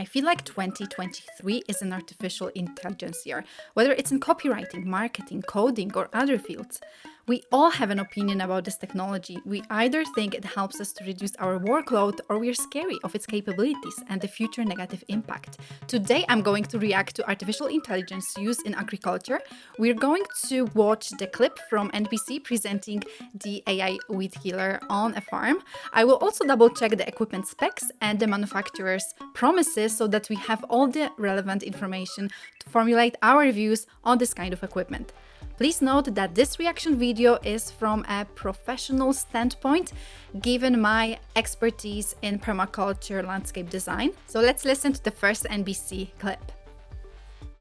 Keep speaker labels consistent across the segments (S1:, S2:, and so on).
S1: I feel like 2023 is an artificial intelligence year, whether it's in copywriting, marketing, coding, or other fields. We all have an opinion about this technology. We either think it helps us to reduce our workload or we're scary of its capabilities and the future negative impact. Today, I'm going to react to artificial intelligence used in agriculture. We're going to watch the clip from NBC presenting the AI weed killer on a farm. I will also double check the equipment specs and the manufacturer's promises so that we have all the relevant information to formulate our views on this kind of equipment. Please note that this reaction video is from a professional standpoint, given my expertise in permaculture landscape design. So let's listen to the first NBC clip.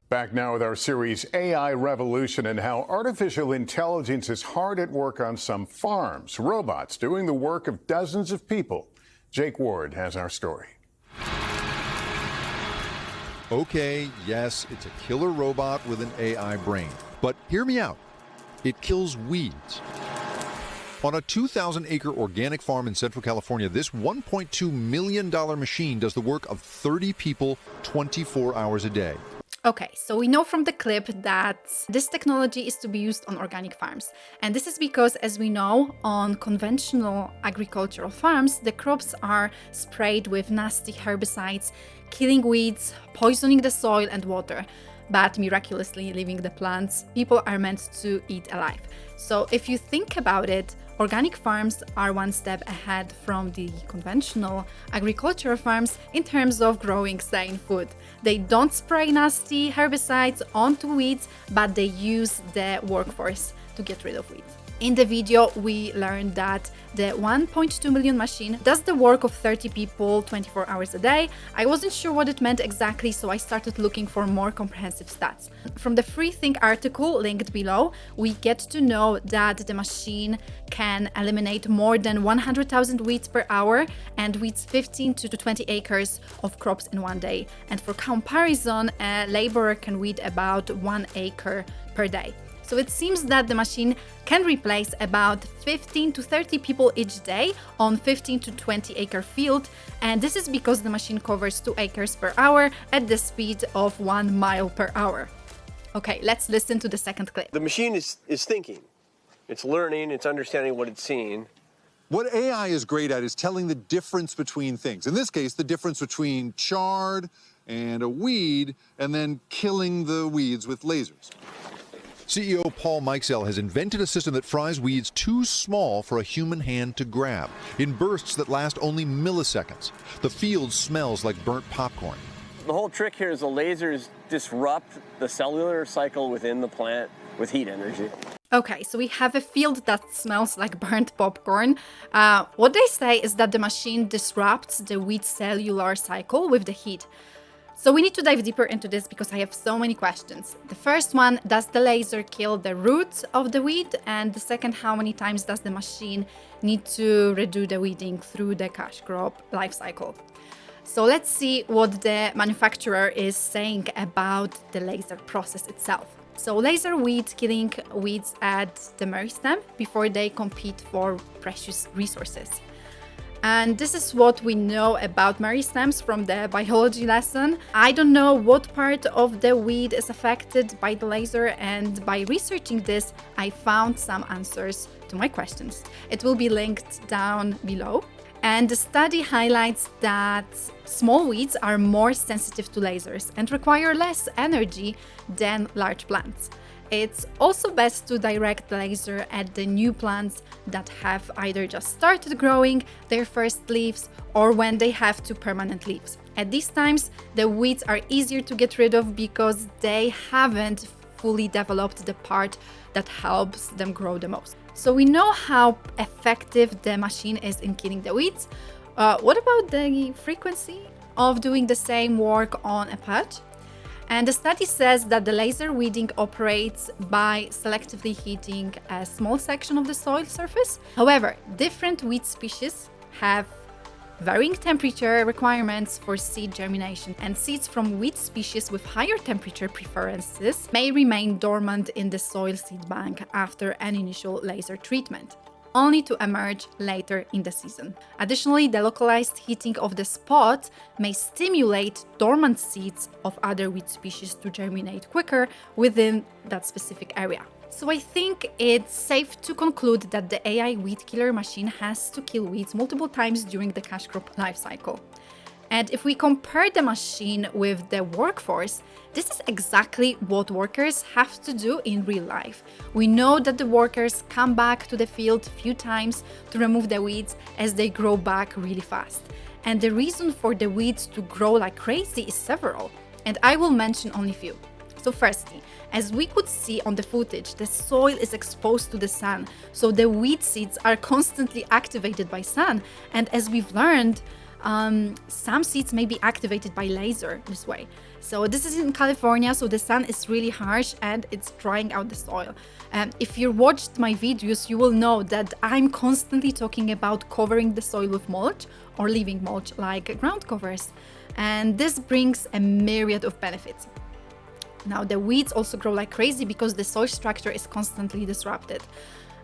S2: Back now with our series AI Revolution and how artificial intelligence is hard at work on some farms. Robots doing the work of dozens of people. Jake Ward has our story.
S3: Okay, yes, it's a killer robot with an AI brain. But hear me out. It kills weeds. On a 2,000-acre organic farm in Central California, this $1.2 million machine does the work of 30 people 24 hours a day.
S1: Okay, so we know from the clip that this technology is to be used on organic farms. And this is because, as we know, on conventional agricultural farms, the crops are sprayed with nasty herbicides, killing weeds, poisoning the soil and water, but miraculously leaving the plants people are meant to eat alive. So if you think about it, organic farms are one step ahead from the conventional agricultural farms in terms of growing sane food. They don't spray nasty herbicides onto weeds, but they use the workforce to get rid of weeds. In the video, we learned that the 1.2 million machine does the work of 30 people 24 hours a day. I wasn't sure what it meant exactly, so I started looking for more comprehensive stats. From the Free Think article linked below, we get to know that the machine can eliminate more than 100,000 weeds per hour and weeds 15 to 20 acres of crops in one day. And for comparison, a laborer can weed about 1 acre per day. So it seems that the machine can replace about 15 to 30 people each day on 15 to 20 acre field, and this is because the machine covers 2 acres per hour at the speed of 1 mile per hour. Okay, let's listen to the second clip.
S4: The machine is thinking, it's learning, it's understanding what it's seeing.
S3: What AI is great at is telling the difference between things. In this case, the difference between chard and a weed, and then killing the weeds with lasers. CEO Paul Mikesell has invented a system that fries weeds too small for a human hand to grab, in bursts that last only milliseconds. The field smells like burnt popcorn.
S4: The whole trick here is the lasers disrupt the cellular cycle within the plant with heat energy.
S1: Okay, so we have a field that smells like burnt popcorn. What they say is that the machine disrupts the weed cellular cycle with the heat. So we need to dive deeper into this because I have so many questions. The first one, does the laser kill the roots of the weed? And the second, how many times does the machine need to redo the weeding through the cash crop life cycle? So let's see what the manufacturer is saying about the laser process itself. So laser weed killing weeds at the meristem before they compete for precious resources. And this is what we know about meristems from the biology lesson. I don't know what part of the weed is affected by the laser, and by researching this, I found some answers to my questions. It will be linked down below. And the study highlights that small weeds are more sensitive to lasers and require less energy than large plants. It's also best to direct the laser at the new plants that have either just started growing their first leaves or when they have 2 permanent leaves. At these times, the weeds are easier to get rid of because they haven't fully developed the part that helps them grow the most. So we know how effective the machine is in killing the weeds. What about the frequency of doing the same work on a patch? And the study says that the laser weeding operates by selectively heating a small section of the soil surface. However, different weed species have varying temperature requirements for seed germination, and seeds from weed species with higher temperature preferences may remain dormant in the soil seed bank after an initial laser treatment. only to emerge later in the season. Additionally, the localized heating of the spot may stimulate dormant seeds of other weed species to germinate quicker within that specific area. So I think it's safe to conclude that the AI weed killer machine has to kill weeds multiple times during the cash crop life cycle. And if we compare the machine with the workforce, this is exactly what workers have to do in real life. We know that the workers come back to the field a few times to remove the weeds as they grow back really fast. And the reason for the weeds to grow like crazy is several, and I will mention only a few. So firstly, as we could see on the footage, the soil is exposed to the sun, so the weed seeds are constantly activated by sun, and as we've learned, some seeds may be activated by laser this way. So this is in California, so the sun is really harsh and it's drying out the soil. If you watched my videos, you will know that I'm constantly talking about covering the soil with mulch or leaving mulch like ground covers. And this brings a myriad of benefits. Now, the weeds also grow like crazy because the soil structure is constantly disrupted.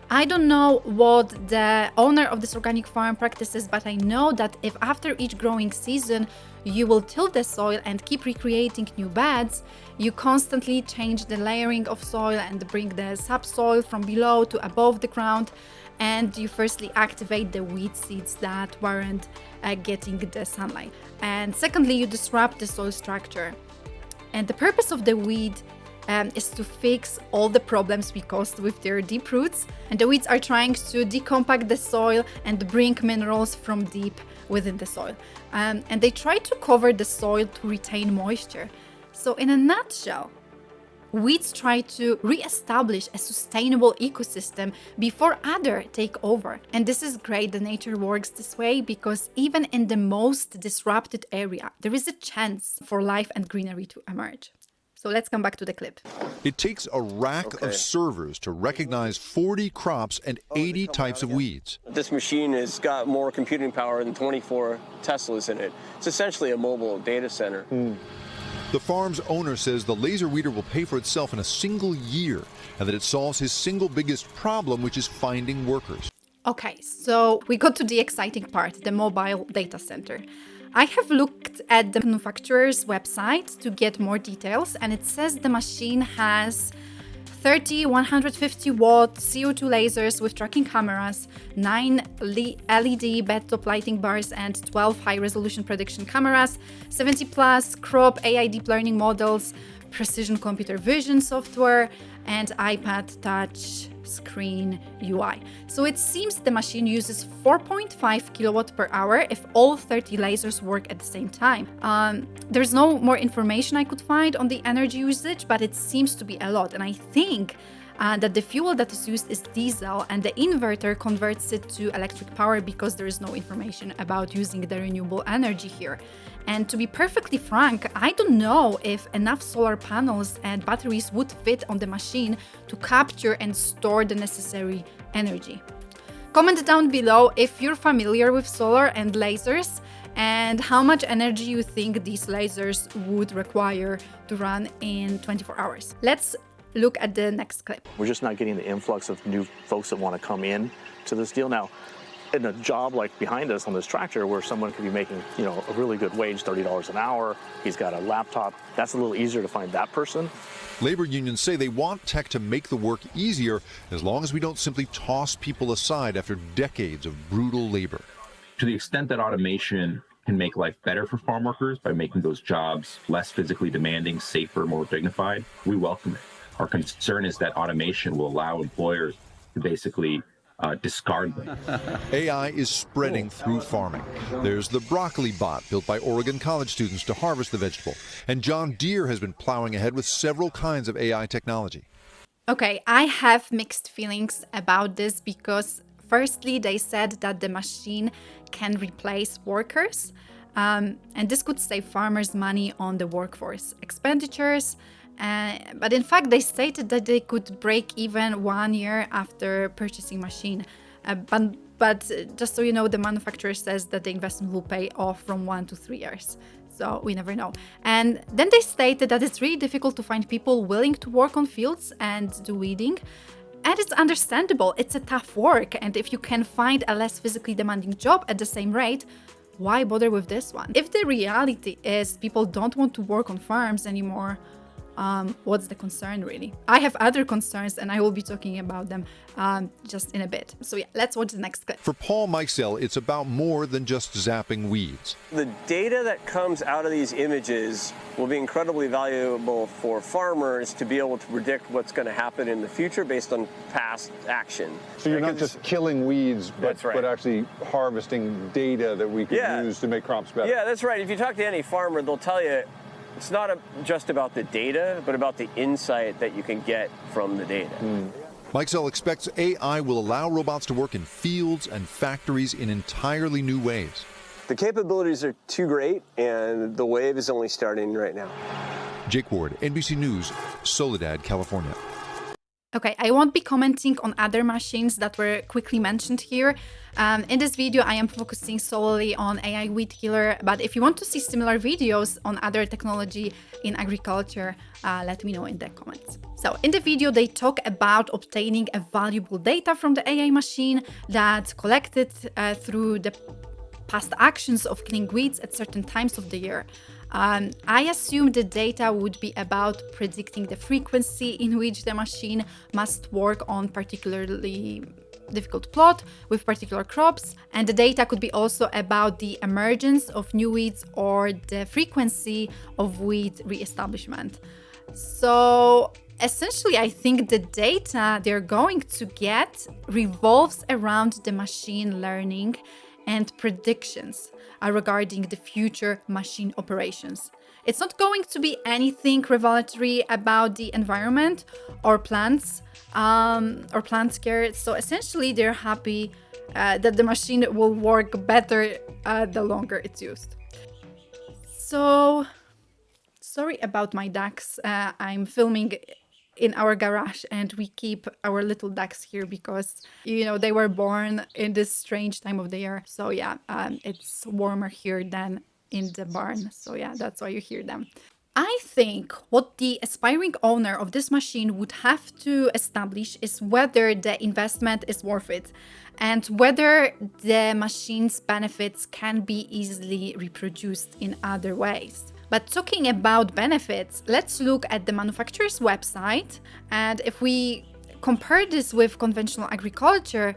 S1: I don't know what the owner of this organic farm practices, but I know that if after each growing season you will till the soil and keep recreating new beds, you constantly change the layering of soil and bring the subsoil from below to above the ground, and you firstly activate the weed seeds that weren't getting the sunlight. And secondly, you disrupt the soil structure. And the purpose of the weed is to fix all the problems we caused with their deep roots. And the weeds are trying to decompact the soil and bring minerals from deep within the soil. And they try to cover the soil to retain moisture. So in a nutshell, weeds try to re-establish a sustainable ecosystem before others take over. And this is great that nature works this way, because even in the most disrupted area, there is a chance for life and greenery to emerge. So let's come back to the clip.
S3: It takes a rack of servers to recognize 40 crops and 80 types of weeds.
S4: This machine has got more computing power than 24 Teslas in it. It's essentially a mobile data center.
S3: The farm's owner says the laser weeder will pay for itself in a single year, and that it solves his single biggest problem, which is finding workers.
S1: Okay, so we got to the exciting part, the mobile data center. I have looked at the manufacturer's website to get more details, and it says the machine has 30 150-watt CO2 lasers with tracking cameras, 9 LED bed-top lighting bars, and 12 high-resolution prediction cameras, 70+ crop AI deep learning models, precision computer vision software, and iPad touch screen UI. So it seems the machine uses 4.5 kilowatt per hour if all 30 lasers work at the same time. There's no more information I could find on the energy usage, but it seems to be a lot. And I think that the fuel that is used is diesel, and the inverter converts it to electric power because there is no information about using the renewable energy here. And to be perfectly frank, I don't know if enough solar panels and batteries would fit on the machine to capture and store the necessary energy. Comment down below if you're familiar with solar and lasers, and how much energy you think these lasers would require to run in 24 hours. Let's look at the next clip.
S5: We're just not getting the influx of new folks that want to come in to this deal. Now, in a job like behind us on this tractor where someone could be making, a really good wage, $30 an hour, he's got a laptop, that's a little easier to find that person.
S3: Labor unions say they want tech to make the work easier as long as we don't simply toss people aside after decades of brutal labor.
S6: To the extent that automation can make life better for farm workers by making those jobs less physically demanding, safer, more dignified, we welcome it. Our concern is that automation will allow employers to basically discard them.
S3: AI is spreading through farming. There's the broccoli bot built by Oregon college students to harvest the vegetable. And John Deere has been plowing ahead with several kinds of AI technology.
S1: Okay, I have mixed feelings about this because firstly, they said that the machine can replace workers, and this could save farmers money on the workforce expenditures. But in fact, they stated that they could break even 1 year after purchasing machine. But just so you know, the manufacturer says that the investment will pay off from 1 to 3 years. So we never know. And then they stated that it's really difficult to find people willing to work on fields and do weeding. And it's understandable, it's a tough work, and if you can find a less physically demanding job at the same rate, why bother with this one? If the reality is people don't want to work on farms anymore, what's the concern really? I have other concerns and I will be talking about them just in a bit. So yeah, let's watch the next clip.
S3: For Paul Meixel, it's about more than just zapping weeds.
S4: The data that comes out of these images will be incredibly valuable for farmers to be able to predict what's going to happen in the future based on past action.
S3: So you're not just killing weeds,
S4: That's right.
S3: but actually harvesting data that we can use to make crops better.
S4: Yeah, that's right. If you talk to any farmer, they'll tell you it's not just about the data, but about the insight that you can get from the data.
S3: Meixel expects AI will allow robots to work in fields and factories in entirely new ways.
S4: The capabilities are too great, and the wave is only starting right now.
S3: Jake Ward, NBC News, Soledad, California.
S1: Okay, I won't be commenting on other machines that were quickly mentioned here. In this video, I am focusing solely on AI weed killer, but if you want to see similar videos on other technology in agriculture, let me know in the comments. So in the video, they talk about obtaining a valuable data from the AI machine that collected through the past actions of killing weeds at certain times of the year. I assume the data would be about predicting the frequency in which the machine must work on particularly difficult plot with particular crops, and the data could be also about the emergence of new weeds or the frequency of weed re-establishment. So essentially, I think the data they're going to get revolves around the machine learning and predictions regarding the future machine operations. It's not going to be anything revelatory about the environment or plants or plant care. So essentially, they're happy that the machine will work better the longer it's used. So sorry about my ducks. I'm filming in our garage and we keep our little ducks here because, you know, they were born in this strange time of the year. So yeah, it's warmer here than in the barn. So yeah, that's why you hear them. I think what the aspiring owner of this machine would have to establish is whether the investment is worth it and whether the machine's benefits can be easily reproduced in other ways. But talking about benefits, let's look at the manufacturer's website. And if we compare this with conventional agriculture,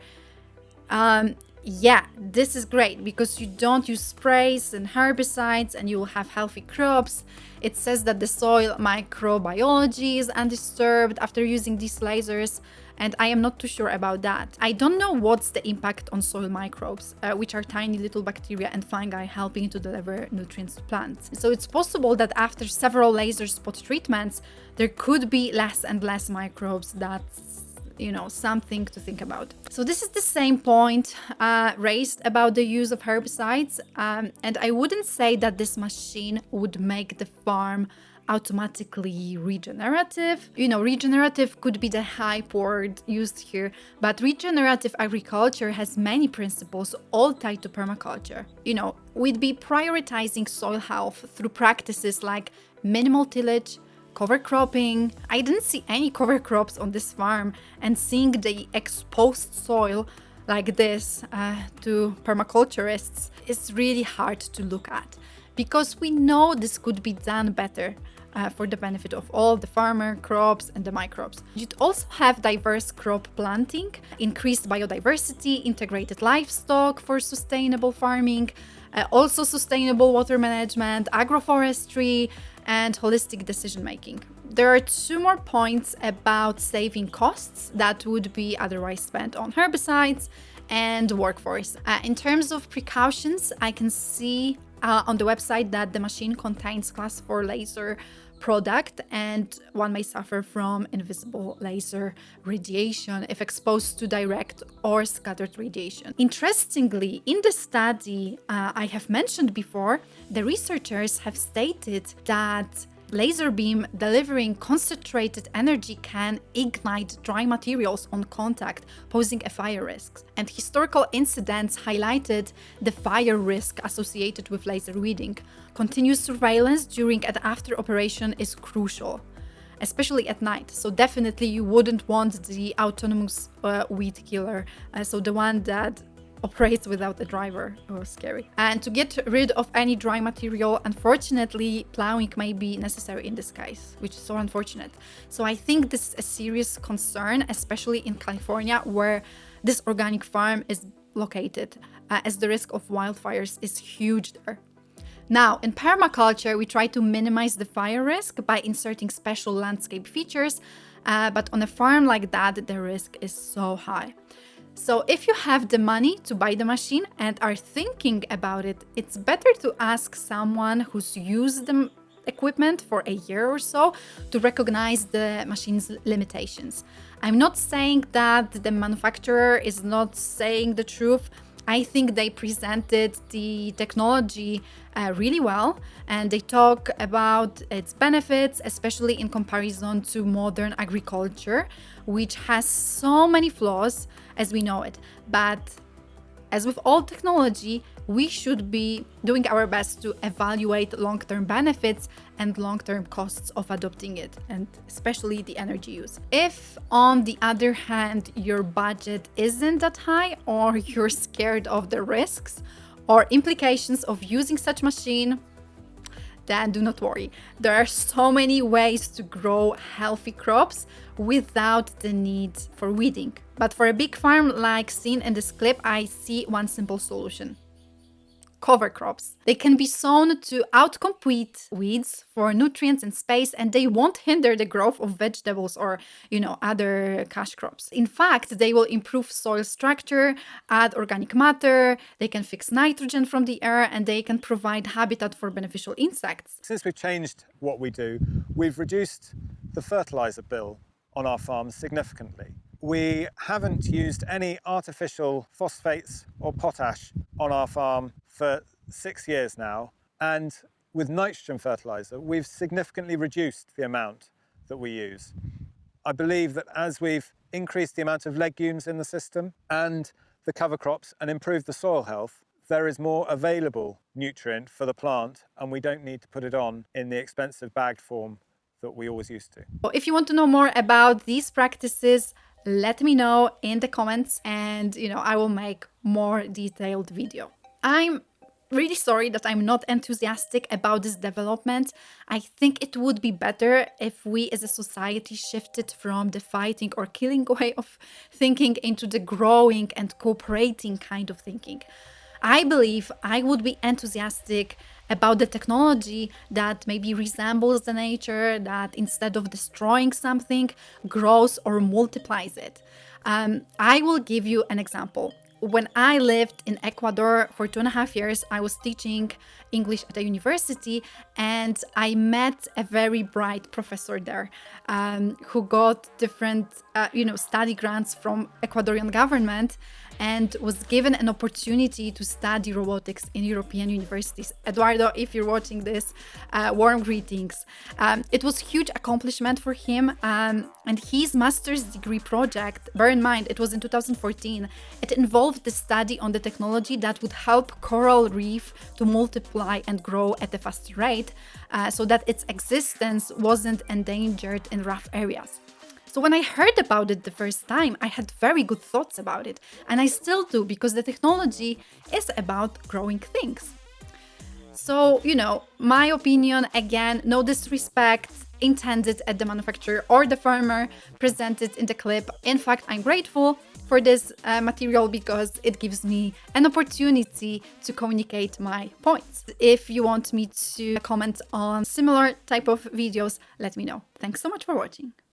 S1: yeah, this is great because you don't use sprays and herbicides and you will have healthy crops. It says that the soil microbiology is undisturbed after using these lasers, and I am not too sure about that. I don't know what's the impact on soil microbes, which are tiny little bacteria and fungi helping to deliver nutrients to plants. So it's possible that after several laser spot treatments, there could be less and less microbes. That's, you know, something to think about. So this is the same point raised about the use of herbicides, and I wouldn't say that this machine would make the farm automatically regenerative. You know, regenerative could be the hype word used here, but regenerative agriculture has many principles all tied to permaculture. You know, we'd be prioritizing soil health through practices like minimal tillage, cover cropping. I didn't see any cover crops on this farm, and seeing the exposed soil like this to permaculturists is really hard to look at, because we know this could be done better for the benefit of all the farmer, crops and the microbes. You'd also have diverse crop planting, increased biodiversity, integrated livestock for sustainable farming, also sustainable water management, agroforestry, and holistic decision making. There are two more points about saving costs that would be otherwise spent on herbicides and workforce. In terms of precautions, I can see on the website that the machine contains class 4 laser product, and one may suffer from invisible laser radiation if exposed to direct or scattered radiation. Interestingly, in the study I have mentioned before, the researchers have stated that laser beam delivering concentrated energy can ignite dry materials on contact, posing a fire risk. And historical incidents highlighted the fire risk associated with laser weeding. Continuous surveillance during and after operation is crucial. especially at night. So definitely you wouldn't want the autonomous weed killer, so the one that operates without a driver. Oh, scary. And to get rid of any dry material, unfortunately, plowing may be necessary in this case, which is so unfortunate. So I think this is a serious concern, especially in California, where this organic farm is located, as the risk of wildfires is huge there. Now, in permaculture, we try to minimize the fire risk by inserting special landscape features, but on a farm like that, the risk is so high. So if you have the money to buy the machine and are thinking about it, it's better to ask someone who's used the equipment for a year or so to recognize the machine's limitations. I'm not saying that the manufacturer is not saying the truth. I think they presented the technology really well, and they talk about its benefits, especially in comparison to modern agriculture, which has so many flaws as we know it. But as with all technology, we should be doing our best to evaluate long-term benefits and long-term costs of adopting it, and especially the energy use. If, on the other hand, your budget isn't that high, or you're scared of the risks or implications of using such machine, then do not worry. There are so many ways to grow healthy crops without the need for weeding. But for a big farm like seen in this clip, I see one simple solution. Cover crops. They can be sown to outcompete weeds for nutrients and space, and they won't hinder the growth of vegetables or, other cash crops. In fact, they will improve soil structure, add organic matter, they can fix nitrogen from the air, and they can provide habitat for beneficial insects.
S7: Since we've changed what we do, we've reduced the fertilizer bill on our farms significantly. We haven't used any artificial phosphates or potash on our farm for 6 years now, and with nitrogen fertilizer, we've significantly reduced the amount that we use. I believe that as we've increased the amount of legumes in the system and the cover crops and improved the soil health, there is more available nutrient for the plant, and we don't need to put it on in the expensive bagged form that we always used to.
S1: If you want to know more about these practices, let me know in the comments, and I will make more detailed video. I'm really sorry that I'm not enthusiastic about this development. I think it would be better if we as a society shifted from the fighting or killing way of thinking into the growing and cooperating kind of thinking. I believe I would be enthusiastic about the technology that maybe resembles the nature, that instead of destroying something, grows or multiplies it. I will give you an example. When I lived in Ecuador for 2.5 years, I was teaching English at a university, and I met a very bright professor there who got different, study grants from Ecuadorian government, and was given an opportunity to study robotics in European universities. Eduardo, if you're watching this, warm greetings. It was a huge accomplishment for him, and his master's degree project, bear in mind, it was in 2014, it involved the study on the technology that would help coral reef to multiply and grow at a faster rate, so that its existence wasn't endangered in rough areas. So when I heard about it the first time, I had very good thoughts about it, and I still do, because the technology is about growing things. So, my opinion, again, no disrespect intended at the manufacturer or the farmer presented in the clip. In fact, I'm grateful for this material because it gives me an opportunity to communicate my points. If you want me to comment on similar type of videos, let me know. Thanks so much for watching.